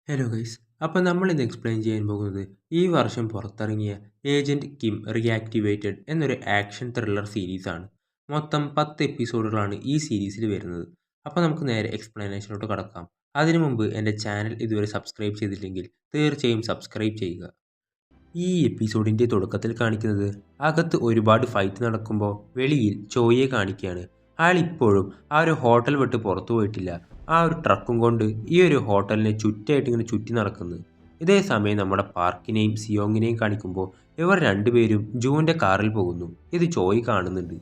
Hello guys. അപ്പോൾ നമ്മൾ ഇന്ന് എക്സ്പ്ലെയിൻ ചെയ്യാൻ പോകുന്നത് ഈ വർഷം പുറത്തിറങ്ങിയ ഏജന്റ് കിം റീആക്ടിവേറ്റഡ് എന്നൊരു ആക്ഷൻ ത്രില്ലർ സീരീസാണ്. മൊത്തം 10 എപ്പിസോഡുകളാണ് ഈ സീരീസിൽ വരുന്നത്. അപ്പോൾ നമുക്ക് നേരെ എക്സ്പ്ലനേഷനിലോട്ട് കടക്കാം. അതിനു മുമ്പ് എൻ്റെ ചാനൽ ഇതുവരെ സബ്സ്ക്രൈബ് ചെയ്തില്ലെങ്കിൽ തീർച്ചയായും സബ്സ്ക്രൈബ് ചെയ്യുക. ഈ എപ്പിസോഡിൻ്റെ തുടക്കത്തിൽ കാണിക്കുന്നത് അകത്ത് ഒരുപാട് ഫൈറ്റ് നടക്കുമ്പോൾ വെളിയിൽ ചോയിയെ കാണിക്കുകയാണ്. അയാൾ ഇപ്പോഴും ആ ഒരു ഹോട്ടൽ വിട്ട് പുറത്തു പോയിട്ടില്ല. ആ ഒരു ട്രക്കും കൊണ്ട് ഈ ഒരു ഹോട്ടലിനെ ചുറ്റായിട്ട് ഇങ്ങനെ ചുറ്റി നടക്കുന്നത്. ഇതേ സമയം നമ്മുടെ പാർക്കിനെയും സിയോങ്ങിനെയും കാണിക്കുമ്പോൾ ഇവർ രണ്ടുപേരും ജൂവിൻ്റെ കാറിൽ പോകുന്നു. ഇത് ചോയ് കാണുന്നുണ്ട്.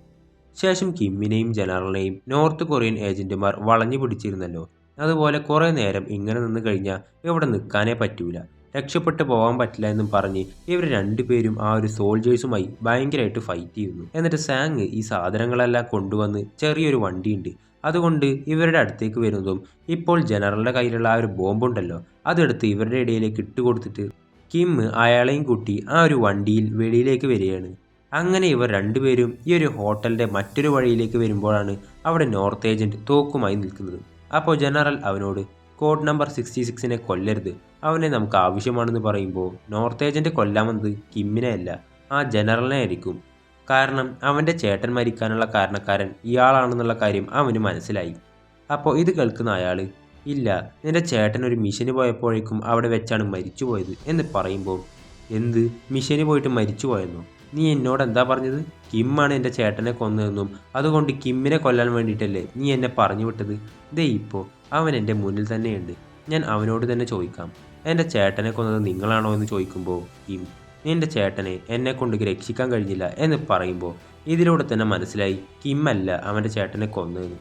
ശേഷം കിമ്മിനെയും ജനറലിനെയും നോർത്ത് കൊറിയൻ ഏജന്റുമാർ വളഞ്ഞു പിടിച്ചിരുന്നല്ലോ. അതുപോലെ കുറേ നേരം ഇങ്ങനെ നിന്ന് കഴിഞ്ഞാൽ ഇവിടെ നിൽക്കാനേ പറ്റൂല, രക്ഷപ്പെട്ടു പോകാൻ പറ്റില്ല എന്നും പറഞ്ഞ് ഇവർ രണ്ടുപേരും ആ ഒരു സോൾജേഴ്സുമായി ഭയങ്കരമായിട്ട് ഫൈറ്റ് ചെയ്യുന്നു. എന്നിട്ട് സാങ് ഈ സാധനങ്ങളെല്ലാം കൊണ്ടുവന്ന് ചെറിയൊരു വണ്ടിയുണ്ട്, അതുകൊണ്ട് ഇവരുടെ അടുത്തേക്ക് വരുന്നതും ഇപ്പോൾ ജനറലിൻ്റെ കയ്യിലുള്ള ആ ഒരു ബോംബുണ്ടല്ലോ അതെടുത്ത് ഇവരുടെ ഇടയിലേക്ക് ഇട്ടുകൊടുത്തിട്ട് കിം അയാളെയും കൂട്ടി ആ ഒരു വണ്ടിയിൽ വെളിയിലേക്ക് വരികയാണ്. അങ്ങനെ ഇവർ രണ്ടുപേരും ഈ ഒരു ഹോട്ടലിൻ്റെ മറ്റൊരു വഴിയിലേക്ക് വരുമ്പോഴാണ് അവിടെ നോർത്ത് ഏജൻറ്റ് തോക്കുമായി നിൽക്കുന്നത്. അപ്പോൾ ജനറൽ അവനോട് കോഡ് നമ്പർ 66നെ കൊല്ലരുത്, അവനെ നമുക്ക് ആവശ്യമാണെന്ന് പറയുമ്പോൾ നോർത്ത് ഏജൻറ്റ് കൊല്ലാമെന്നത് കിമ്മിനെ അല്ല, ആ ജനറലിനെ ആയിരിക്കും. കാരണം അവൻ്റെ ചേട്ടൻ മരിക്കാനുള്ള കാരണക്കാരൻ ഇയാളാണെന്നുള്ള കാര്യം അവന് മനസ്സിലായി. അപ്പോൾ ഇത് കേൾക്കുന്ന അയാൾ, ഇല്ല, നിന്റെ ചേട്ടൻ ഒരു മിഷന് പോയപ്പോഴേക്കും അവിടെ വെച്ചാണ് മരിച്ചുപോയത് എന്ന് പറയുമ്പോൾ, എന്ത് മിഷന് പോയിട്ട് മരിച്ചു പോയെന്നോ? നീ എന്നോട് എന്താ പറഞ്ഞത്? കിമ്മാണ് എൻ്റെ ചേട്ടനെ കൊന്നതെന്നും അതുകൊണ്ട് കിമ്മിനെ കൊല്ലാൻ വേണ്ടിയിട്ടല്ലേ നീ എന്നെ പറഞ്ഞു വിട്ടത്? ദേ ഇപ്പോൾ അവൻ എൻ്റെ മുന്നിൽ തന്നെയുണ്ട്. ഞാൻ അവനോട് തന്നെ ചോദിക്കാം, എൻ്റെ ചേട്ടനെ കൊന്നത് നിങ്ങളാണോ എന്ന് ചോദിക്കുമ്പോൾ കിം, നിൻ്റെ ചേട്ടനെ എന്നെക്കൊണ്ട് രക്ഷിക്കാൻ കഴിഞ്ഞില്ല എന്ന് പറയുമ്പോൾ ഇതിലൂടെ തന്നെ മനസ്സിലായി കിമ്മല്ല അവൻ്റെ ചേട്ടനെ കൊന്നതെന്ന്.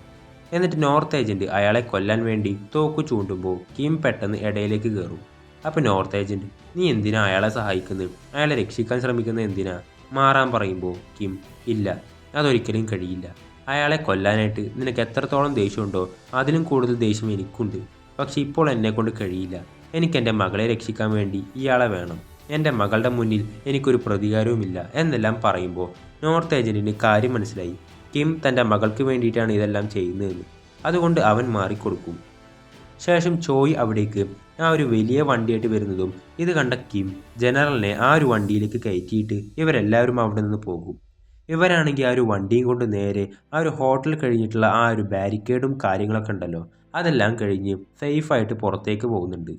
എന്നിട്ട് നോർത്ത് ഏജൻറ്റ് അയാളെ കൊല്ലാൻ വേണ്ടി തോക്ക് ചൂണ്ടുമ്പോൾ കിം പെട്ടെന്ന് ഇടയിലേക്ക് കയറും. അപ്പോൾ നോർത്ത് ഏജൻറ്റ്, നീ എന്തിനാ അയാളെ സഹായിക്കുന്നത്? അയാളെ രക്ഷിക്കാൻ ശ്രമിക്കുന്നത് എന്തിനാ? മാറാൻ പറയുമ്പോൾ കിം, ഇല്ല, അതൊരിക്കലും കഴിയില്ല. അയാളെ കൊല്ലാനായിട്ട് നിനക്ക് എത്രത്തോളം ദേഷ്യമുണ്ടോ അതിലും കൂടുതൽ ദേഷ്യം എനിക്കുണ്ട്. പക്ഷെ ഇപ്പോൾ എന്നെക്കൊണ്ട് കഴിയില്ല. എനിക്ക് എൻ്റെ മകളെ രക്ഷിക്കാൻ വേണ്ടി ഇയാളെ വേണം. എൻ്റെ മകളുടെ മുന്നിൽ എനിക്കൊരു പ്രതികാരവുമില്ല എന്നെല്ലാം പറയുമ്പോൾ നോർത്ത് ഏജൻറ്റിന് കാര്യം മനസ്സിലായി. കിം തൻ്റെ മകൾക്ക് വേണ്ടിയിട്ടാണ് ഇതെല്ലാം ചെയ്യുന്നതെന്ന്. അതുകൊണ്ട് അവൻ മാറിക്കൊടുക്കും. ശേഷം ചോയ് അവിടേക്ക് ആ ഒരു വലിയ വണ്ടിയായിട്ട് വരുന്നതും ഇത് കണ്ട കിം ജനറലിനെ ആ ഒരു വണ്ടിയിലേക്ക് കയറ്റിയിട്ട് ഇവരെല്ലാവരും അവിടെ നിന്ന് പോകും. ഇവരാണെങ്കിൽ ആ ഒരു വണ്ടിയും കൊണ്ട് നേരെ ആ ഒരു ഹോട്ടൽ കഴിഞ്ഞിട്ടുള്ള ആ ഒരു ബാരിക്കേഡും കാര്യങ്ങളൊക്കെ ഉണ്ടല്ലോ അതെല്ലാം കഴിഞ്ഞ് സേഫായിട്ട് പുറത്തേക്ക് പോകുന്നുണ്ട്.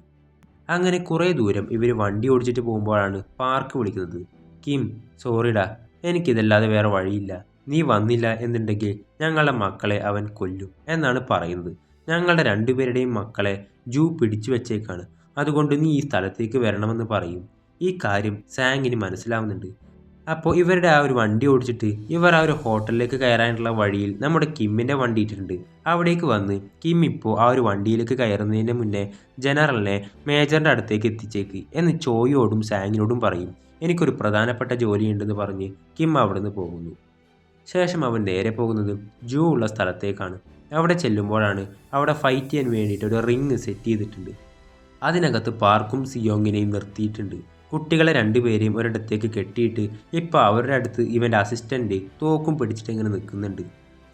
അങ്ങനെ കുറേ ദൂരം ഇവർ വണ്ടി ഓടിച്ചിട്ട് പോകുമ്പോഴാണ് പാർക്ക് വിളിക്കുന്നത്. കിം, സോറിടാ, എനിക്കിതല്ലാതെ വേറെ വഴിയില്ല. നീ വന്നില്ല എന്നുണ്ടെങ്കിൽ ഞങ്ങളുടെ മക്കളെ അവൻ കൊല്ലും എന്നാണ് പറയുന്നത്. ഞങ്ങളുടെ രണ്ടുപേരുടെയും മക്കളെ ജൂ പിടിച്ചു വെച്ചേക്കാണ്, അതുകൊണ്ട് നീ ഈ സ്ഥലത്തേക്ക് വരണമെന്ന് പറയും. ഈ കാര്യം സാങ്ങിന് മനസ്സിലാവുന്നുണ്ട്. അപ്പോൾ ഇവരുടെ ആ ഒരു വണ്ടി ഓടിച്ചിട്ട് ഇവർ ആ ഒരു ഹോട്ടലിലേക്ക് കയറാനുള്ള വഴിയിൽ നമ്മുടെ കിമ്മിൻ്റെ വണ്ടി ഇട്ടിട്ടുണ്ട്. അവിടേക്ക് വന്ന് കിം ഇപ്പോൾ ആ ഒരു വണ്ടിയിലേക്ക് കയറുന്നതിന് മുന്നേ ജനറലിനെ മേജറിൻ്റെ അടുത്തേക്ക് എത്തിച്ചേക്ക് എന്ന് ചോയോടും സാങ്ങിനോടും പറയും. എനിക്കൊരു പ്രധാനപ്പെട്ട ജോലിയുണ്ടെന്ന് പറഞ്ഞ് കിം അവിടുന്ന് പോകുന്നു. ശേഷം അവൻ നേരെ പോകുന്നത് ജൂ ഉള്ള സ്ഥലത്തേക്കാണ്. അവിടെ ചെല്ലുമ്പോഴാണ് അവിടെ ഫൈറ്റ് ചെയ്യാൻ വേണ്ടിയിട്ട് ഒരു റിങ് സെറ്റ് ചെയ്തിട്ടുണ്ട്. അതിനകത്ത് പാർക്കും സിയോങ്ങിനെയും നിർത്തിയിട്ടുണ്ട്. കുട്ടികളെ രണ്ടുപേരെയും ഒരിടത്തേക്ക് കെട്ടിയിട്ട് ഇപ്പോൾ അവരുടെ അടുത്ത് ഇവൻ്റെ അസിസ്റ്റൻ്റ് തോക്കും പിടിച്ചിട്ട് ഇങ്ങനെ നിൽക്കുന്നുണ്ട്.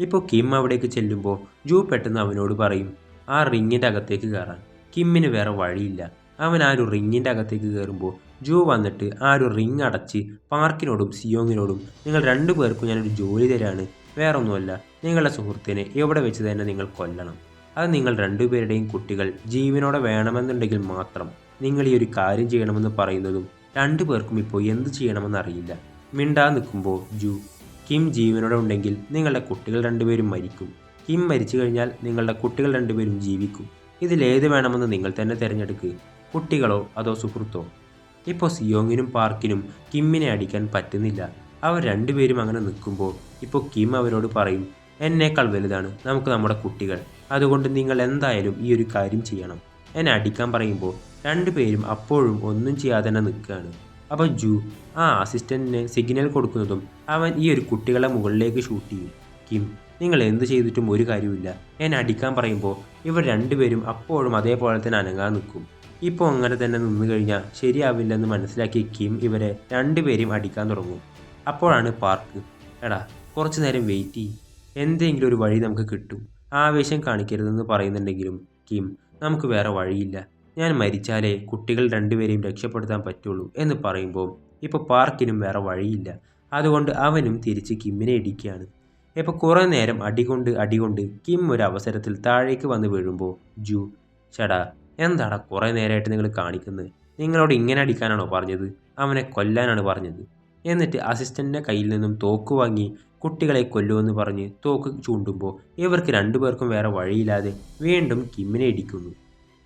ഇപ്പോൾ കിം അവിടേക്ക് ചെല്ലുമ്പോൾ ജൂ പെട്ടെന്ന് അവനോട് പറയും ആ റിങ്ങിൻ്റെ അകത്തേക്ക് കയറാൻ. കിമ്മിന് വേറെ വഴിയില്ല. അവൻ ആ ഒരു റിങ്ങിൻ്റെ അകത്തേക്ക് കയറുമ്പോൾ ജൂ വന്നിട്ട് ആ ഒരു റിങ് അടച്ച് പാർക്കിനോടും സിയോങ്ങിനോടും, നിങ്ങൾ രണ്ടു പേർക്കും ഞാനൊരു ജോലി തരാണ്, വേറൊന്നുമല്ല, നിങ്ങളുടെ സുഹൃത്തിനെ ഇവിടെ വെച്ച് തന്നെ നിങ്ങൾ കൊല്ലണം. അത് നിങ്ങൾ രണ്ടുപേരുടെയും കുട്ടികൾ ജീവനോടെ വേണമെന്നുണ്ടെങ്കിൽ മാത്രം നിങ്ങൾ ഈ ഒരു കാര്യം ചെയ്യണമെന്ന് പറയുന്നതും രണ്ടു പേർക്കും ഇപ്പോൾ എന്ത് ചെയ്യണമെന്നറിയില്ല. മിണ്ടാ നിൽക്കുമ്പോൾ ജൂ, കിം ജീവനോടെ ഉണ്ടെങ്കിൽ നിങ്ങളുടെ കുട്ടികൾ രണ്ടുപേരും മരിക്കും. കിം മരിച്ചു കഴിഞ്ഞാൽ നിങ്ങളുടെ കുട്ടികൾ രണ്ടുപേരും ജീവിക്കും. ഇതിലേത് വേണമെന്ന് നിങ്ങൾ തന്നെ തിരഞ്ഞെടുക്കുക, കുട്ടികളോ അതോ സുഹൃത്തോ? ഇപ്പോൾ സിയോങ്ങിനും പാർക്കിനും കിമ്മിനെ അടിക്കാൻ പറ്റുന്നില്ല. അവർ രണ്ടുപേരും അങ്ങനെ നിൽക്കുമ്പോൾ ഇപ്പോൾ കിം അവരോട് പറയും, എന്നേക്കാൾ വലുതാണ് നമുക്ക് നമ്മുടെ കുട്ടികൾ, അതുകൊണ്ട് നിങ്ങൾ എന്തായാലും ഈ ഒരു കാര്യം ചെയ്യണം. എന്നെ അടിക്കാൻ പറയുമ്പോൾ രണ്ടുപേരും അപ്പോഴും ഒന്നും ചെയ്യാതെ തന്നെ നിൽക്കുകയാണ്. അപ്പോൾ ജൂ ആ അസിസ്റ്റൻറ്റിന് സിഗ്നൽ കൊടുക്കുന്നതും അവൻ ഈ ഒരു കുട്ടികളെ മുകളിലേക്ക് ഷൂട്ട് ചെയ്യും. കിം, നിങ്ങൾ എന്ത് ചെയ്തിട്ടും ഒരു കാര്യമില്ല. എന്നെ അടിക്കാൻ പറയുമ്പോൾ ഇവർ രണ്ടുപേരും അപ്പോഴും അതേപോലെ തന്നെ അനങ്ങാൻ നിൽക്കും. ഇപ്പോൾ അങ്ങനെ തന്നെ നിന്ന് കഴിഞ്ഞാൽ ശരിയാവില്ലെന്ന് മനസ്സിലാക്കി കിം ഇവരെ രണ്ടുപേരെയും അടിക്കാൻ തുടങ്ങും. അപ്പോഴാണ് പാർക്ക്, എടാ കുറച്ച് നേരം വെയിറ്റ് ചെയ്യും, എന്തെങ്കിലും ഒരു വഴി നമുക്ക് കിട്ടും, ആവേശം കാണിക്കരുതെന്ന് പറയുന്നുണ്ടെങ്കിലും കിം, നമുക്ക് വേറെ വഴിയില്ല, ഞാൻ മരിച്ചാലേ കുട്ടികൾ രണ്ടുപേരെയും രക്ഷപ്പെടുത്താൻ പറ്റുള്ളൂ എന്ന് പറയുമ്പോൾ ഇപ്പോൾ പാർക്കിനും വേറെ വഴിയില്ല. അതുകൊണ്ട് അവനും തിരിച്ച് കിമ്മിനെ ഇടിക്കുകയാണ്. ഇപ്പോൾ കുറേ നേരം അടികൊണ്ട് കിം ഒരു അവസരത്തിൽ താഴേക്ക് വന്ന് വീഴുമ്പോൾ ജു, ചേടാ എന്താടാ കുറേ നേരമായിട്ട് നിങ്ങൾ കാണിക്കുന്നത്? നിങ്ങളോട് ഇങ്ങനെ അടിക്കാനാണോ പറഞ്ഞത്? അവനെ കൊല്ലാനാണ് പറഞ്ഞത്. എന്നിട്ട് അസിസ്റ്റന്റിന്റെ കയ്യിൽ നിന്നും തോക്ക് വാങ്ങി കുട്ടികളെ കൊല്ലുമെന്ന് പറഞ്ഞ് തോക്ക് ചൂണ്ടുമ്പോൾ ഇവർക്ക് രണ്ടുപേർക്കും വേറെ വഴിയില്ലാതെ വീണ്ടും കിമ്മിനെ ഇടിക്കുന്നു.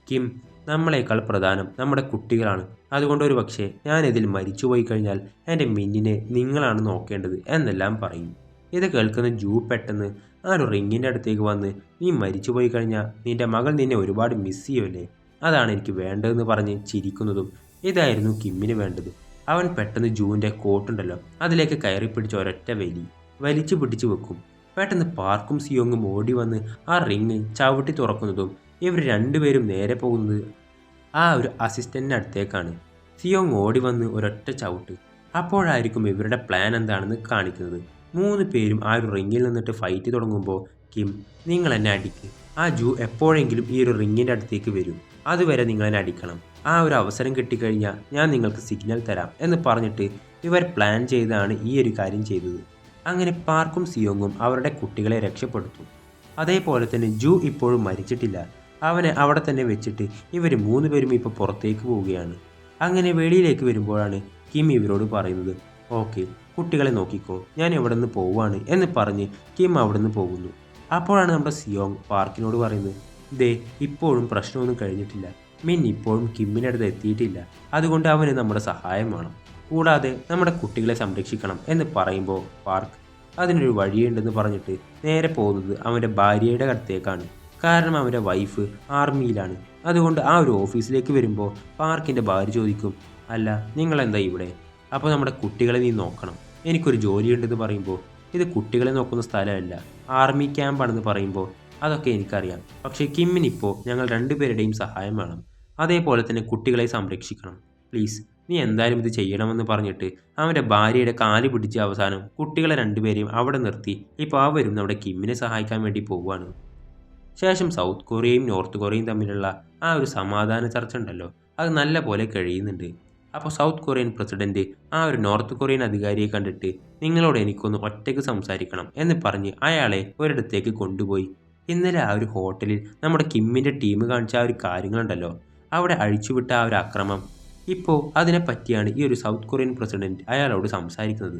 കിം, നമ്മളെക്കാൾ പ്രധാനം നമ്മുടെ കുട്ടികളാണ്. അതുകൊണ്ട് ഒരു പക്ഷേ ഞാനിതിൽ മരിച്ചുപോയി കഴിഞ്ഞാൽ എൻ്റെ മിന്നിനെ നിങ്ങളാണ് നോക്കേണ്ടത് എന്നെല്ലാം പറയും. ഇത് കേൾക്കുന്ന ജൂ പെട്ടെന്ന് ആ ഒരു റിങ്ങിൻ്റെ അടുത്തേക്ക് വന്ന്, നീ മരിച്ചുപോയി കഴിഞ്ഞാൽ നിന്റെ മകൾ നിന്നെ ഒരുപാട് മിസ് ചെയ്യുമല്ലേ, അതാണ് എനിക്ക് വേണ്ടതെന്ന് പറഞ്ഞ് ചിരിക്കുന്നതും ഇതായിരുന്നു കിമ്മിന് വേണ്ടത്. അവൻ പെട്ടെന്ന് ജൂവിൻ്റെ കോട്ടുണ്ടല്ലോ അതിലേക്ക് കയറി പിടിച്ച് ഒരൊറ്റ വലിച്ചു പിടിച്ചു വെക്കും. പെട്ടെന്ന് പാർക്കും സിയോങ്ങും ഓടി വന്ന് ആ റിങ് ചവിട്ടി തുറക്കുന്നതും ഇവർ രണ്ടുപേരും നേരെ പോകുന്നത് ആ ഒരു അസിസ്റ്റന്റിൻ്റെ അടുത്തേക്കാണ്. സിയോങ് ഓടി വന്ന് ഒരൊറ്റ ചവിട്ട്. അപ്പോഴായിരിക്കും ഇവരുടെ പ്ലാൻ എന്താണെന്ന് കാണിക്കുന്നത്. 3 പേരും ആ ഒരു റിങ്ങിൽ നിന്നിട്ട് ഫൈറ്റ് തുടങ്ങുമ്പോൾ കിം, നിങ്ങൾ എന്നെ അടിക്ക്. ആ ജൂ എപ്പോഴെങ്കിലും ഈ ഒരു റിങ്ങിൻ്റെ അടുത്തേക്ക് വരും, അതുവരെ നിങ്ങൾ എന്നെ അടിക്കണം. ആ ഒരു അവസരം കിട്ടിക്കഴിഞ്ഞാൽ ഞാൻ നിങ്ങൾക്ക് സിഗ്നൽ തരാം എന്ന് പറഞ്ഞിട്ട് ഇവർ പ്ലാൻ ചെയ്താണ് ഈ ഒരു കാര്യം ചെയ്തത്. അങ്ങനെ പാർക്കും സിയോങ്ങും അവരുടെ കുട്ടികളെ രക്ഷപ്പെടുത്തും. അതേപോലെ തന്നെ ജൂ ഇപ്പോഴും മരിച്ചിട്ടില്ല. അവനെ അവിടെ തന്നെ വെച്ചിട്ട് ഇവർ 3 പേരും ഇപ്പോൾ പുറത്തേക്ക് പോവുകയാണ്. അങ്ങനെ വെളിയിലേക്ക് വരുമ്പോഴാണ് കിം ഇവരോട് പറയുന്നത്, ഓക്കെ കുട്ടികളെ നോക്കിക്കോ, ഞാൻ ഇവിടെ നിന്ന് പോവുകയാണ് എന്ന് പറഞ്ഞ് കിം അവിടെ നിന്ന് പോകുന്നു. അപ്പോഴാണ് നമ്മുടെ സിയോങ് പാർക്കിനോട് പറയുന്നത്, ദേ ഇപ്പോഴും പ്രശ്നമൊന്നും കഴിഞ്ഞിട്ടില്ല, മിൻ ഇപ്പോഴും കിമ്മിനടുത്ത് എത്തിയിട്ടില്ല, അതുകൊണ്ട് അവന് നമ്മുടെ സഹായം വേണം, കൂടാതെ നമ്മുടെ കുട്ടികളെ സംരക്ഷിക്കണം എന്ന് പറയുമ്പോൾ പാർക്ക് അതിനൊരു വഴിയുണ്ടെന്ന് പറഞ്ഞിട്ട് നേരെ പോകുന്നത് അവൻ്റെ ഭാര്യയുടെ അടുത്തേക്കാണ്. കാരണം അവൻ്റെ വൈഫ് ആർമിയിലാണ്. അതുകൊണ്ട് ആ ഒരു ഓഫീസിലേക്ക് വരുമ്പോൾ പാർക്കിൻ്റെ ഭാര്യ ചോദിക്കും, അല്ല നിങ്ങളെന്താ ഇവിടെ? അപ്പോൾ നമ്മുടെ കുട്ടികളെ നീ നോക്കണം, എനിക്കൊരു ജോലിയുണ്ടെന്ന് പറയുമ്പോൾ ഇത് കുട്ടികളെ നോക്കുന്ന സ്ഥലമല്ല, ആർമി ക്യാമ്പാണെന്ന് പറയുമ്പോൾ അതൊക്കെ എനിക്കറിയാം, പക്ഷേ കിമ്മിനിപ്പോൾ ഞങ്ങൾ രണ്ടുപേരുടെയും സഹായം വേണം, അതേപോലെ തന്നെ കുട്ടികളെ സംരക്ഷിക്കണം, പ്ലീസ് നീ എന്തായാലും ഇത് ചെയ്യണമെന്ന് പറഞ്ഞിട്ട് അവൻ്റെ ഭാര്യയുടെ കാല് പിടിച്ച് അവസാനം കുട്ടികളെ രണ്ടുപേരെയും അവിടെ നിർത്തി ഇപ്പോൾ അവരും നമ്മുടെ കിമ്മിനെ സഹായിക്കാൻ വേണ്ടി പോവുകയാണ്. ശേഷം സൗത്ത് കൊറിയയും നോർത്ത് കൊറിയയും തമ്മിലുള്ള ആ ഒരു സമാധാന ചർച്ച ഉണ്ടല്ലോ അത് നല്ല പോലെ കഴിയുന്നുണ്ട്. അപ്പോൾ സൗത്ത് കൊറിയൻ പ്രസിഡന്റ് ആ ഒരു നോർത്ത് കൊറിയൻ അധികാരിയെ കണ്ടിട്ട്, നിങ്ങളോട് എനിക്കൊന്ന് ഒറ്റയ്ക്ക് സംസാരിക്കണം എന്ന് പറഞ്ഞ് അയാളെ ഒരിടത്തേക്ക് കൊണ്ടുപോയി. ഇന്നലെ ആ ഒരു ഹോട്ടലിൽ നമ്മുടെ കിമ്മിൻ്റെ ടീം കാണിച്ച ആ ഒരു കാര്യങ്ങളുണ്ടല്ലോ അവിടെ അഴിച്ചുവിട്ട ആ ഒരു അക്രമം, ഇപ്പോൾ അതിനെപ്പറ്റിയാണ് ഈ ഒരു സൗത്ത് കൊറിയൻ പ്രസിഡന്റ് അയാളോട് സംസാരിക്കുന്നത്.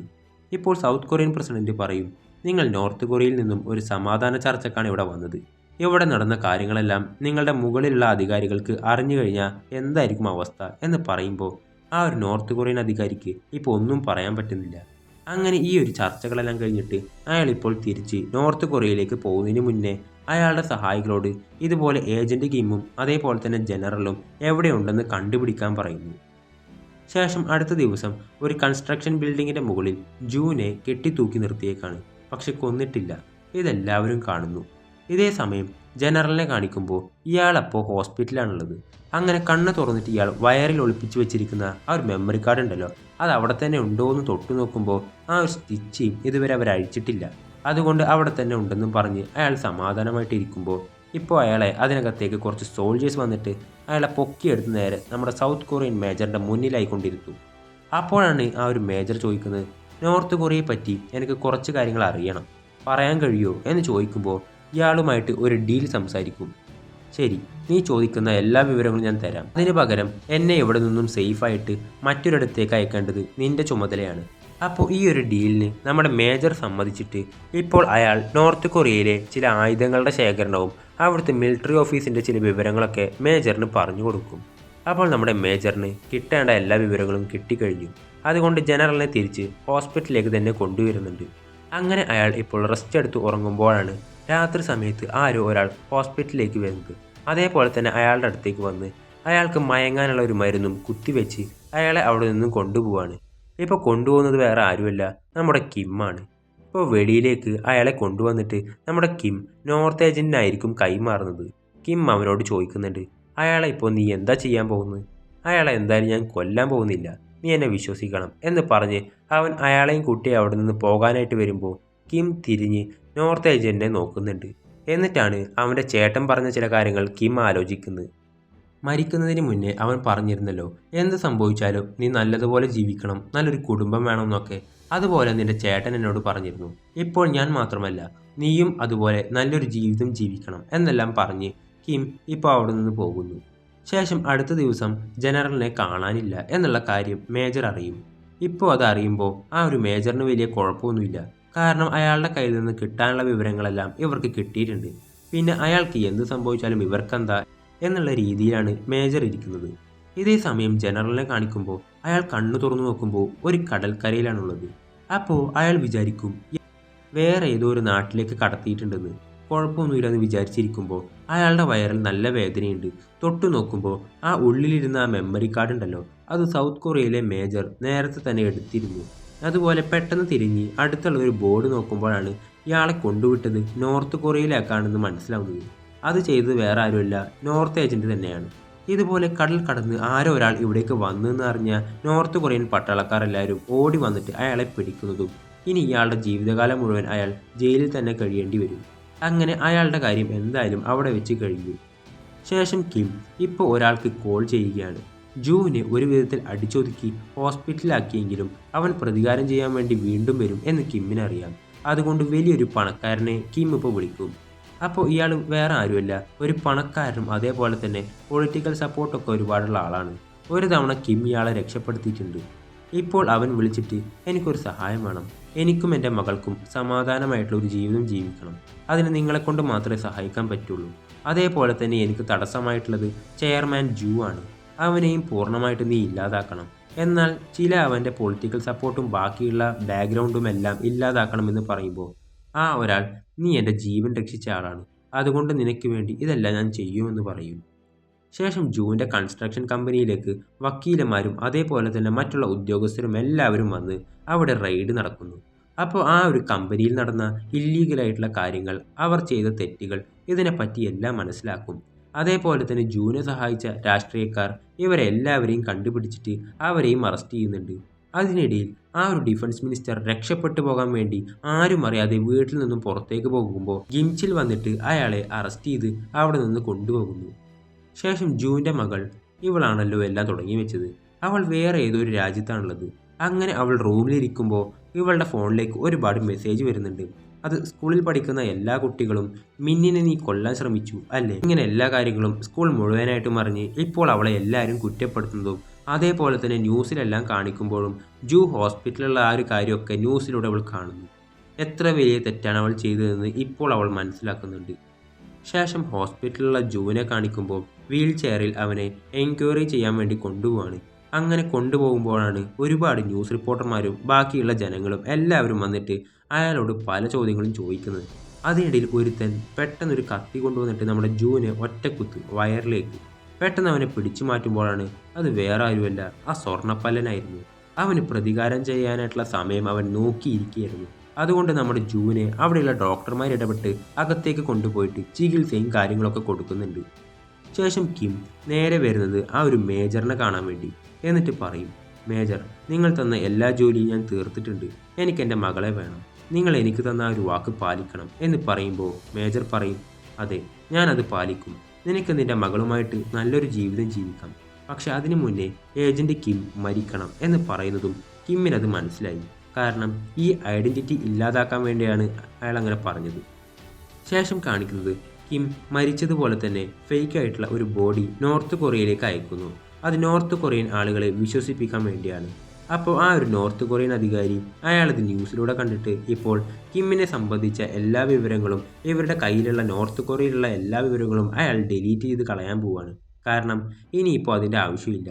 ഇപ്പോൾ സൗത്ത് കൊറിയൻ പ്രസിഡന്റ് പറയും, നിങ്ങൾ നോർത്ത് കൊറിയയിൽ നിന്നും ഒരു സമാധാന ചർച്ചക്കാണ് ഇവിടെ വന്നത്, ഇവിടെ നടന്ന കാര്യങ്ങളെല്ലാം നിങ്ങളുടെ മുകളിലുള്ള അധികാരികൾക്ക് അറിഞ്ഞു കഴിഞ്ഞാൽ എന്തായിരിക്കും അവസ്ഥ എന്ന് പറയുമ്പോൾ ആ ഒരു നോർത്ത് കൊറിയൻ അധികാരിക്ക് ഇപ്പോൾ ഒന്നും പറയാൻ പറ്റുന്നില്ല. അങ്ങനെ ഈ ഒരു ചർച്ചകളെല്ലാം കഴിഞ്ഞിട്ട് അയാൾ ഇപ്പോൾ തിരിച്ച് നോർത്ത് കൊറിയയിലേക്ക് പോകുന്നതിന് മുന്നേ അയാളുടെ സഹായികളോട് ഇതുപോലെ ഏജന്റ് കിമ്മും അതേപോലെ തന്നെ ജനറലും എവിടെയുണ്ടെന്ന് കണ്ടുപിടിക്കാൻ പറയുന്നു. ശേഷം അടുത്ത ദിവസം ഒരു കൺസ്ട്രക്ഷൻ ബിൽഡിങ്ങിൻ്റെ മുകളിൽ ജൂനെ കെട്ടിത്തൂക്കി നിർത്തിയേക്കാണ്, പക്ഷെ കൊന്നിട്ടില്ല. ഇതെല്ലാവരും കാണുന്നു. ഇതേ സമയം ജനറലിനെ കാണിക്കുമ്പോൾ ഇയാളപ്പോൾ ഹോസ്പിറ്റലാണുള്ളത്. അങ്ങനെ കണ്ണ് തുറന്നിട്ട് ഇയാൾ വയറിൽ ഒളിപ്പിച്ച് വെച്ചിരിക്കുന്ന ആ ഒരു മെമ്മറി കാർഡ് ഉണ്ടല്ലോ അത് അവിടെ തന്നെ ഉണ്ടോ എന്ന് തൊട്ടു നോക്കുമ്പോൾ ആ ഒരു സ്റ്റിച്ച് ഇതുവരെ അവർ അഴിച്ചിട്ടില്ല. അതുകൊണ്ട് അവിടെ തന്നെ ഉണ്ടെന്നും പറഞ്ഞ് അയാൾ സമാധാനമായിട്ട് ഇരിക്കുമ്പോൾ ഇപ്പോൾ അയാളെ അതിനകത്തേക്ക് കുറച്ച് സോൾജേഴ്സ് വന്നിട്ട് അയാളെ പൊക്കിയെടുത്ത് നേരെ നമ്മുടെ സൗത്ത് കൊറിയൻ മേജറിൻ്റെ മുന്നിലായിക്കൊണ്ടിരുത്തു. അപ്പോഴാണ് ആ ഒരു മേജർ ചോദിക്കുന്നത്, നോർത്ത് കൊറിയയെ പറ്റി എനിക്ക് കുറച്ച് കാര്യങ്ങൾ അറിയണം, പറയാൻ കഴിയുമോ എന്ന് ചോദിക്കുമ്പോൾ ഇയാളുമായിട്ട് ഒരു ഡീൽ സംസാരിക്കും. ശരി, നീ ചോദിക്കുന്ന എല്ലാ വിവരങ്ങളും ഞാൻ തരാം, അതിന് പകരം എന്നെ ഇവിടെ നിന്നും സേഫായിട്ട് മറ്റൊരിടത്തേക്ക് അയക്കേണ്ടത് നിന്റെ ചുമതലയാണ്. അപ്പോൾ ഈ ഒരു ഡീലിന് നമ്മുടെ മേജർ സമ്മതിച്ചിട്ട് ഇപ്പോൾ അയാൾ നോർത്ത് കൊറിയയിലെ ചില ആയുധങ്ങളുടെ ശേഖരണവും അവിടുത്തെ മിലിറ്ററി ഓഫീസിൻ്റെ ചില വിവരങ്ങളൊക്കെ മേജറിന് പറഞ്ഞു കൊടുക്കും. അപ്പോൾ നമ്മുടെ മേജറിന് കിട്ടേണ്ട എല്ലാ വിവരങ്ങളും കിട്ടിക്കഴിഞ്ഞു. അതുകൊണ്ട് ജനറലിനെ തിരിച്ച് ഹോസ്പിറ്റലിലേക്ക് തന്നെ കൊണ്ടുവരുന്നുണ്ട്. അങ്ങനെ അയാൾ ഇപ്പോൾ റെസ്റ്റ് എടുത്ത് ഉറങ്ങുമ്പോഴാണ് രാത്രി സമയത്ത് ആരോ ഒരാൾ ഹോസ്പിറ്റലിലേക്ക് വരുന്നത്. അതേപോലെ തന്നെ അയാളുടെ അടുത്തേക്ക് വന്ന് അയാൾക്ക് മയങ്ങാനുള്ള ഒരു മരുന്നും കുത്തിവെച്ച് അയാളെ അവിടെ നിന്നും കൊണ്ടുപോവാണ്. ഇപ്പോൾ കൊണ്ടുപോകുന്നത് വേറെ ആരുമല്ല, നമ്മുടെ കിമ്മാണ്. ഇപ്പോൾ വെളിയിലേക്ക് അയാളെ കൊണ്ടുവന്നിട്ട് നമ്മുടെ കിം നോർത്ത് ഏജന്റിനായിരിക്കും കൈമാറുന്നത്. കിം അവനോട് ചോദിക്കുന്നുണ്ട്, അയാളെ ഇപ്പോൾ നീ എന്താ ചെയ്യാൻ പോകുന്നത്? അയാളെ എന്തായാലും ഞാൻ കൊല്ലാൻ പോകുന്നില്ല, നീ എന്നെ വിശ്വസിക്കണം എന്ന് പറഞ്ഞ് അവൻ അയാളെയും കൂട്ടി അവിടെ നിന്ന് പോകാനായിട്ട് വരുമ്പോൾ കിം തിരിഞ്ഞ് നോർത്ത് ഏജന്റിനെ നോക്കുന്നുണ്ട്. എന്നിട്ടാണ് അവൻ്റെ ചേട്ടൻ പറഞ്ഞ ചില കാര്യങ്ങൾ കിം ആലോചിക്കുന്നത്. മരിക്കുന്നതിന് മുന്നേ അവൻ പറഞ്ഞിരുന്നല്ലോ, എന്ത് സംഭവിച്ചാലും നീ നല്ലതുപോലെ ജീവിക്കണം, നല്ലൊരു കുടുംബം വേണമെന്നൊക്കെ. അതുപോലെ നിന്റെ ചേട്ടൻ എന്നോട് പറഞ്ഞിരുന്നു. ഇപ്പോൾ ഞാൻ മാത്രമല്ല, നീയും അതുപോലെ നല്ലൊരു ജീവിതം ജീവിക്കണം എന്നെല്ലാം പറഞ്ഞ് കിം ഇപ്പോൾ അവിടെ നിന്ന് പോകുന്നു. ശേഷം അടുത്ത ദിവസം ജനറലിനെ കാണാനില്ല എന്നുള്ള കാര്യം മേജർ അറിയും. ഇപ്പോൾ അത് അറിയുമ്പോൾ ആ ഒരു മേജറിന് വലിയ കുഴപ്പമൊന്നുമില്ല. കാരണം അയാളുടെ കയ്യിൽ നിന്ന് കിട്ടാനുള്ള വിവരങ്ങളെല്ലാം ഇവർക്ക് കിട്ടിയിട്ടുണ്ട്. പിന്നെ അയാൾക്ക് എന്ത് സംഭവിച്ചാലും ഇവർക്കെന്താ എന്നുള്ള രീതിയിലാണ് മേജർ ഇരിക്കുന്നത്. ഇതേ സമയം ജനറലിനെ കാണിക്കുമ്പോൾ അയാൾ കണ്ണു തുറന്നു നോക്കുമ്പോൾ ഒരു കടൽക്കരയിലാണുള്ളത്. അപ്പോൾ അയാൾ വിചാരിക്കും വേറെ ഏതോ ഒരു നാട്ടിലേക്ക് കടത്തിയിട്ടുണ്ടെന്ന്. കുഴപ്പമൊന്നുമില്ലെന്ന് വിചാരിച്ചിരിക്കുമ്പോൾ അയാളുടെ വയറിൽ നല്ല വേദനയുണ്ട്. തൊട്ടു നോക്കുമ്പോൾ ആ ഉള്ളിലിരുന്ന ആ മെമ്മറി കാർഡ് ഉണ്ടല്ലോ, അത് സൗത്ത് കൊറിയയിലെ മേജർ നേരത്തെ തന്നെ എടുത്തിരുന്നു. അതുപോലെ പെട്ടെന്ന് തിരിഞ്ഞ് അടുത്തുള്ള ഒരു ബോർഡ് നോക്കുമ്പോഴാണ് ഇയാളെ കൊണ്ടുവിട്ടത് നോർത്ത് കൊറിയയിലേക്കാണെന്ന് മനസ്സിലാവുന്നത്. അത് ചെയ്തത് വേറെ ആരുമല്ല, നോർത്ത് ഏജന്റ് തന്നെയാണ്. ഇതുപോലെ കടൽ കടന്ന് ആരോ ഒരാൾ ഇവിടേക്ക് വന്നെന്ന് അറിഞ്ഞ നോർത്ത് കൊറിയൻ പട്ടാളക്കാർ എല്ലാവരും ഓടി വന്നിട്ട് അയാളെ പിടിക്കുന്നതും ഇനി ഇയാളുടെ ജീവിതകാലം മുഴുവൻ അയാൾ ജയിലിൽ തന്നെ കഴിയേണ്ടി വരും. അങ്ങനെ അയാളുടെ കാര്യം എന്തായാലും അവിടെ വെച്ച് കഴിയും. ശേഷം കിം ഇപ്പോൾ ഒരാൾക്ക് കോൾ ചെയ്യുകയാണ്. ജൂവിനെ ഒരു വിധത്തിൽ അടിച്ചൊതുക്കി ഹോസ്പിറ്റലിലാക്കിയെങ്കിലും അവൻ പ്രതികാരം ചെയ്യാൻ വേണ്ടി വീണ്ടും വരും എന്ന് കിമ്മിനറിയാം. അതുകൊണ്ട് വലിയൊരു പണക്കാരനെ കിം ഇപ്പോൾ വിളിക്കും. അപ്പോൾ ഇയാൾ വേറെ ആരുമല്ല, ഒരു പണക്കാരനും അതേപോലെ തന്നെ പൊളിറ്റിക്കൽ സപ്പോർട്ടൊക്കെ ഒരുപാടുള്ള ആളാണ്. ഒരു തവണ കിം ഇയാളെ രക്ഷപ്പെടുത്തിയിട്ടുണ്ട്. ഇപ്പോൾ അവൻ വിളിച്ചിട്ട് എനിക്കൊരു സഹായം വേണം, എനിക്കും എൻ്റെ മകൾക്കും സമാധാനമായിട്ടുള്ള ഒരു ജീവിതം ജീവിക്കണം, അതിന് നിങ്ങളെക്കൊണ്ട് മാത്രമേ സഹായിക്കാൻ പറ്റുള്ളൂ. അതേപോലെ തന്നെ എനിക്ക് തടസ്സമായിട്ടുള്ളത് ചെയർമാൻ ജൂ ആണ്, അവനെയും പൂർണ്ണമായിട്ട് നീ ഇല്ലാതാക്കണം. എന്നാൽ ചില അവൻ്റെ പൊളിറ്റിക്കൽ സപ്പോർട്ടും ബാക്കിയുള്ള ബാക്ക്ഗ്രൗണ്ടും എല്ലാം ഇല്ലാതാക്കണമെന്ന് പറയുമ്പോൾ ആ ഒരാൾ നീ എൻ്റെ ജീവൻ രക്ഷിച്ച ആളാണ്, അതുകൊണ്ട് നിനക്ക് വേണ്ടി ഇതെല്ലാം ഞാൻ ചെയ്യുമെന്ന് പറയും. ശേഷം ജൂവിൻ്റെ കൺസ്ട്രക്ഷൻ കമ്പനിയിലേക്ക് വക്കീലന്മാരും അതേപോലെ തന്നെ മറ്റുള്ള ഉദ്യോഗസ്ഥരും എല്ലാവരും വന്ന് അവിടെ റെയ്ഡ് നടക്കുന്നു. അപ്പോൾ ആ ഒരു കമ്പനിയിൽ നടന്ന ഇല്ലീഗലായിട്ടുള്ള കാര്യങ്ങൾ, അവർ ചെയ്ത തെറ്റുകൾ, ഇതിനെപ്പറ്റി എല്ലാം മനസ്സിലാക്കും. അതേപോലെ തന്നെ ജൂനെ സഹായിച്ച രാഷ്ട്രീയക്കാർ ഇവരെ എല്ലാവരെയും കണ്ടുപിടിച്ചിട്ട് അവരെയും അറസ്റ്റ് ചെയ്യുന്നുണ്ട്. അതിനിടയിൽ ആ ഒരു ഡിഫൻസ് മിനിസ്റ്റർ രക്ഷപ്പെട്ടു പോകാൻ വേണ്ടി ആരും അറിയാതെ വീട്ടിൽ നിന്നും പുറത്തേക്ക് പോകുമ്പോൾ ഗിംച്ചിൽ വന്നിട്ട് അയാളെ അറസ്റ്റ് ചെയ്ത് അവിടെ നിന്ന് കൊണ്ടുപോകുന്നു. ശേഷം ജൂവിൻ്റെ മകൾ, ഇവളാണല്ലോ എല്ലാം തുടങ്ങി വെച്ചത്, അവൾ വേറെ ഏതോ ഒരു രാജ്യത്താണുള്ളത്. അങ്ങനെ അവൾ റൂമിലിരിക്കുമ്പോൾ ഇവളുടെ ഫോണിലേക്ക് ഒരുപാട് മെസ്സേജ് വരുന്നുണ്ട്. അത് സ്കൂളിൽ പഠിക്കുന്ന എല്ലാ കുട്ടികളും മിന്നിനെ നീ കൊല്ലാൻ ശ്രമിച്ചു അല്ലേ, ഇങ്ങനെ എല്ലാ കാര്യങ്ങളും സ്കൂൾ മുഴുവനായിട്ടും അറിഞ്ഞ് ഇപ്പോൾ അവളെ എല്ലാവരും കുറ്റപ്പെടുത്തുന്നതും അതേപോലെ തന്നെ ന്യൂസിലെല്ലാം കാണിക്കുമ്പോഴും ജൂ ഹോസ്പിറ്റലിലുള്ള ആ ഒരു കാര്യമൊക്കെ ന്യൂസിലൂടെ അവൾ കാണുന്നു. എത്ര വലിയ തെറ്റാണ് അവൾ ചെയ്തതെന്ന് ഇപ്പോൾ അവൾ മനസ്സിലാക്കുന്നുണ്ട്. ശേഷം ഹോസ്പിറ്റലിലുള്ള ജൂവിനെ കാണിക്കുമ്പോൾ വീൽ ചെയറിൽ അവനെ എൻക്വയറി ചെയ്യാൻ വേണ്ടി കൊണ്ടുപോവാണ്. അങ്ങനെ കൊണ്ടുപോകുമ്പോഴാണ് ഒരുപാട് ന്യൂസ് റിപ്പോർട്ടർമാരും ബാക്കിയുള്ള ജനങ്ങളും എല്ലാവരും വന്നിട്ട് അയാളോട് പല ചോദ്യങ്ങളും ചോദിക്കുന്നത്. അതിനിടയിൽ ഒരുത്തൻ പെട്ടെന്നൊരു കത്തി കൊണ്ടുവന്നിട്ട് നമ്മുടെ ജൂവിനെ ഒറ്റക്കുത്ത് വയറിലേക്ക്. പെട്ടെന്ന് അവനെ പിടിച്ചു മാറ്റുമ്പോഴാണ് അത് വേറെ ആരുമല്ല, ആ സ്വർണ്ണപ്പല്ലനായിരുന്നു. അവന് പ്രതികാരം ചെയ്യാനായിട്ടുള്ള സമയം അവൻ നോക്കിയിരിക്കുകയായിരുന്നു. അതുകൊണ്ട് നമ്മുടെ ജൂവിനെ അവിടെയുള്ള ഡോക്ടർമാർ ഇടപെട്ട് അകത്തേക്ക് കൊണ്ടുപോയിട്ട് ചികിത്സയും കാര്യങ്ങളൊക്കെ കൊടുക്കുന്നുണ്ട്. ശേഷം കിം നേരെ വരുന്നത് ആ ഒരു മേജറിനെ കാണാൻ വേണ്ടി. എന്നിട്ട് പറയും, മേജർ, നിങ്ങൾ തന്ന എല്ലാ ജോലിയും ഞാൻ തീർത്തിട്ടുണ്ട്, എനിക്ക് എൻ്റെ മകളെ വേണം, നിങ്ങൾ എനിക്ക് തന്ന ഒരു വാക്ക് പാലിക്കണം എന്ന് പറയുമ്പോൾ മേജർ പറയും, അതെ, ഞാനത് പാലിക്കും, നിനക്ക് നിൻ്റെ മകളുമായിട്ട് നല്ലൊരു ജീവിതം ജീവിക്കാം, പക്ഷെ അതിനു മുന്നേ ഏജന്റ് കിം മരിക്കണം എന്ന് പറയുന്നതും കിമ്മിനത് മനസ്സിലായി. കാരണം ഈ ഐഡൻറ്റിറ്റി ഇല്ലാതാക്കാൻ വേണ്ടിയാണ് അയാൾ അങ്ങനെ പറഞ്ഞത്. ശേഷം കാണിക്കുന്നത് കിം മരിച്ചതുപോലെ തന്നെ ഫേക്ക് ആയിട്ടുള്ള ഒരു ബോഡി നോർത്ത് കൊറിയയിലേക്ക് അയക്കുന്നു. അത് നോർത്ത് കൊറിയൻ ആളുകളെ വിശ്വസിപ്പിക്കാൻ വേണ്ടിയാണ്. അപ്പോൾ ആ ഒരു നോർത്ത് കൊറിയൻ അധികാരി അയാളത് ന്യൂസിലൂടെ കണ്ടിട്ട് ഇപ്പോൾ കിമ്മിനെ സംബന്ധിച്ച എല്ലാ വിവരങ്ങളും, ഇവരുടെ കയ്യിലുള്ള നോർത്ത് കൊറിയയിലുള്ള എല്ലാ വിവരങ്ങളും അയാൾ ഡിലീറ്റ് ചെയ്ത് കളയാൻ പോവുകയാണ്. കാരണം ഇനിയിപ്പോൾ അതിൻ്റെ ആവശ്യമില്ല.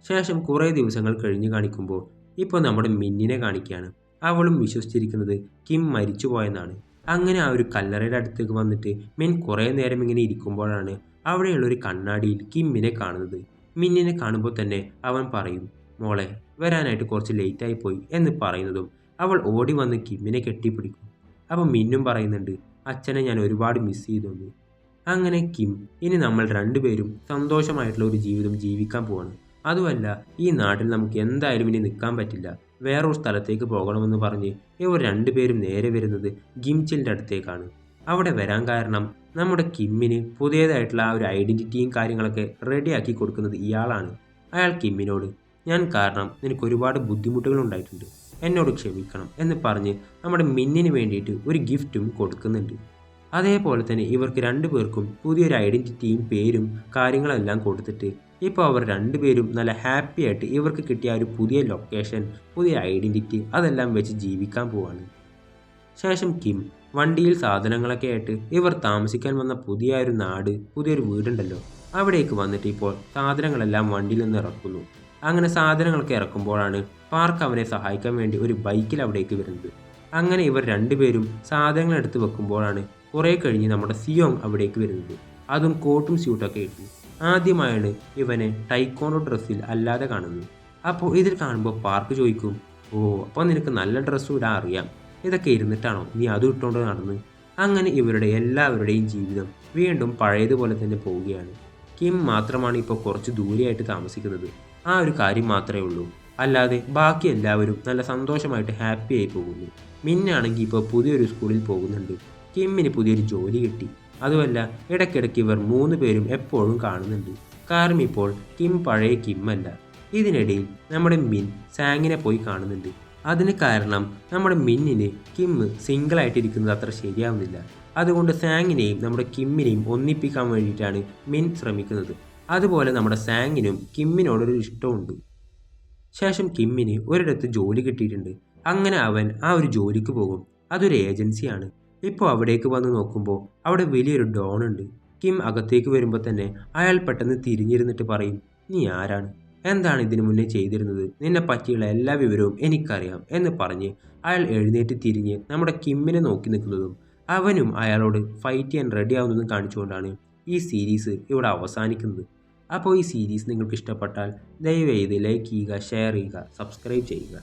ശേഷം കുറേ ദിവസങ്ങൾ കഴിഞ്ഞ് കാണിക്കുമ്പോൾ ഇപ്പോൾ നമ്മുടെ മിന്നിനെ കാണിക്കുകയാണ്. അവളും വിശ്വസിച്ചിരിക്കുന്നത് കിം മരിച്ചു പോയെന്നാണ്. അങ്ങനെ ആ ഒരു കല്ലറയുടെ അടുത്തേക്ക് വന്നിട്ട് മിൻ കുറേ നേരം ഇങ്ങനെ ഇരിക്കുമ്പോഴാണ് അവിടെയുള്ളൊരു കണ്ണാടിയിൽ കിമ്മിനെ കാണുന്നത്. മിന്നിനെ കാണുമ്പോൾ തന്നെ അവൻ പറയും, മോളെ, വരാനായിട്ട് കുറച്ച് ലേറ്റായി പോയി എന്ന് പറയുന്നതും അവൾ ഓടി വന്ന് കിമ്മിനെ കെട്ടിപ്പിടിക്കും. അപ്പോൾ മിന്നും പറയുന്നുണ്ട്, അച്ഛനെ ഞാൻ ഒരുപാട് മിസ് ചെയ്തു. അങ്ങനെ കിം, ഇനി നമ്മൾ രണ്ടുപേരും സന്തോഷമായിട്ടുള്ള ഒരു ജീവിതം ജീവിക്കാൻ പോവാണ്. അതുമല്ല, ഈ നാട്ടിൽ നമുക്ക് എന്തായാലും ഇനി നിൽക്കാൻ പറ്റില്ല, വേറൊരു സ്ഥലത്തേക്ക് പോകണമെന്ന് പറഞ്ഞ് ഇവർ രണ്ടുപേരും നേരെ വരുന്നത് ഗിംച്ചിലിൻ്റെ അടുത്തേക്കാണ്. അവിടെ വരാൻ കാരണം നമ്മുടെ കിമ്മിന് പുതിയതായിട്ടുള്ള ആ ഒരു ഐഡൻറ്റിറ്റിയും കാര്യങ്ങളൊക്കെ റെഡിയാക്കി കൊടുക്കുന്നത് ഇയാളാണ്. അയാൾ കിമ്മിനോട് ഞാൻ കാരണം നിനക്ക് ഒരുപാട് ബുദ്ധിമുട്ടുകൾ ഉണ്ടായിട്ടുണ്ട്, എന്നോട് ക്ഷമിക്കണം എന്ന് പറഞ്ഞ് നമ്മുടെ മിന്നിന് വേണ്ടിയിട്ട് ഒരു ഗിഫ്റ്റും കൊടുക്കുന്നുണ്ട്. അതേപോലെ തന്നെ ഇവർക്ക് രണ്ടുപേർക്കും പുതിയൊരു ഐഡൻറ്റിറ്റിയും പേരും കാര്യങ്ങളെല്ലാം കൊടുത്തിട്ട് ഇപ്പോൾ അവർ രണ്ടുപേരും നല്ല ഹാപ്പി ആയിട്ട് ഇവർക്ക് കിട്ടിയ ഒരു പുതിയ ലൊക്കേഷൻ, പുതിയ ഐഡൻറ്റിറ്റി അതെല്ലാം വെച്ച് ജീവിക്കാൻ പോവാണ്. ശേഷം കിം വണ്ടിയിൽ സാധനങ്ങളൊക്കെ ആയിട്ട് ഇവർ താമസിക്കാൻ വന്ന പുതിയ ഒരു നാട്, പുതിയൊരു വീടുണ്ടല്ലോ, അവിടേക്ക് വന്നിട്ട് ഇപ്പോൾ സാധനങ്ങളെല്ലാം വണ്ടിയിൽ നിന്ന് ഇറക്കുന്നു. അങ്ങനെ സാധനങ്ങളൊക്കെ ഇറക്കുമ്പോഴാണ് പാർക്ക് അവനെ സഹായിക്കാൻ വേണ്ടി ഒരു ബൈക്കിൽ അവിടേക്ക് വരുന്നത്. അങ്ങനെ ഇവർ രണ്ടുപേരും സാധനങ്ങൾ എടുത്ത് വെക്കുമ്പോഴാണ് കുറേ കഴിഞ്ഞ് നമ്മുടെ സിയോങ് അവിടേക്ക് വരുന്നത്. അതും കോട്ടും സ്യൂട്ടൊക്കെ ഇട്ടു. ആദ്യമായാണ് ഇവനെ ടൈക്കോണ്ടോ ഡ്രസ്സിൽ അല്ലാതെ കാണുന്നത്. അപ്പോൾ ഇതിൽ കാണുമ്പോൾ പാർക്ക് ചോദിക്കും, ഓ അപ്പോൾ നിനക്ക് നല്ല ഡ്രസ്സും ഇടാൻ അറിയാം, ഇതൊക്കെ ഇരുന്നിട്ടാണോ നീ അതും ഇട്ടുകൊണ്ട് നടന്ന്? അങ്ങനെ ഇവരുടെ എല്ലാവരുടെയും ജീവിതം വീണ്ടും പഴയതുപോലെ തന്നെ പോവുകയാണ്. കിം മാത്രമാണ് ഇപ്പോൾ കുറച്ച് ദൂരെയായിട്ട് താമസിക്കുന്നത്. ആ ഒരു കാര്യം മാത്രമേ ഉള്ളൂ. അല്ലാതെ ബാക്കി എല്ലാവരും നല്ല സന്തോഷമായിട്ട് ഹാപ്പി ആയി പോകുന്നു. മിന്നാണെങ്കിൽ ഇപ്പോൾ പുതിയൊരു സ്കൂളിൽ പോകുന്നുണ്ട്. കിമ്മിന് പുതിയൊരു ജോലി കിട്ടി. അതുമല്ല ഇടയ്ക്കിടയ്ക്ക് ഇവർ 3 പേരും എപ്പോഴും കാണുന്നുണ്ട്. കാരണം ഇപ്പോൾ കിം പഴയ കിമ്മല്ല. ഇതിനിടയിൽ നമ്മുടെ മിൻ സാങ്ങിനെ പോയി കാണുന്നുണ്ട്. അതിന് കാരണം നമ്മുടെ മിന്നിന് കിം സിംഗിളായിട്ടിരിക്കുന്നത് അത്ര ശരിയാവുന്നില്ല. അതുകൊണ്ട് സാങ്ങിനെയും നമ്മുടെ കിമ്മിനെയും ഒന്നിപ്പിക്കാൻ വേണ്ടിയിട്ടാണ് മിൻ ശ്രമിക്കുന്നത്. അതുപോലെ നമ്മുടെ സാങ്ങിനും കിമ്മിനോടൊരു ഇഷ്ടമുണ്ട്. ശേഷം കിമ്മിന് ഒരിടത്ത് ജോലി കിട്ടിയിട്ടുണ്ട്. അങ്ങനെ അവൻ ആ ഒരു ജോലിക്ക് പോകും. അതൊരു ഏജൻസിയാണ്. ഇപ്പോൾ അവിടേക്ക് വന്ന് നോക്കുമ്പോൾ അവിടെ വലിയൊരു ഡോൺ ഉണ്ട്. കിം അകത്തേക്ക് വരുമ്പോൾ തന്നെ അയാൾ പെട്ടെന്ന് തിരിഞ്ഞിരുന്നിട്ട് പറയും, നീ ആരാണ്? എന്താണ് ഇതിനു മുന്നേ ചെയ്തിരുന്നത്? നിന്നെ പറ്റിയുള്ള എല്ലാ വിവരവും എനിക്കറിയാം എന്ന് പറഞ്ഞ് അയാൾ എഴുന്നേറ്റ് തിരിഞ്ഞ് നമ്മുടെ കിമ്മിനെ നോക്കി നിൽക്കുന്നതും അവനും അയാളോട് ഫൈറ്റ് ചെയ്യാൻ റെഡി ആവുന്നതും കാണിച്ചുകൊണ്ടാണ് ഈ സീരീസ് ഇവിടെ അവസാനിക്കുന്നത്. അപ്പോൾ ഈ സീരീസ് നിങ്ങൾക്ക് ഇഷ്ടപ്പെട്ടാൽ ദയവേത് ലൈക്ക് ചെയ്യുക, ഷെയർ ചെയ്യുക, സബ്സ്ക്രൈബ് ചെയ്യുക.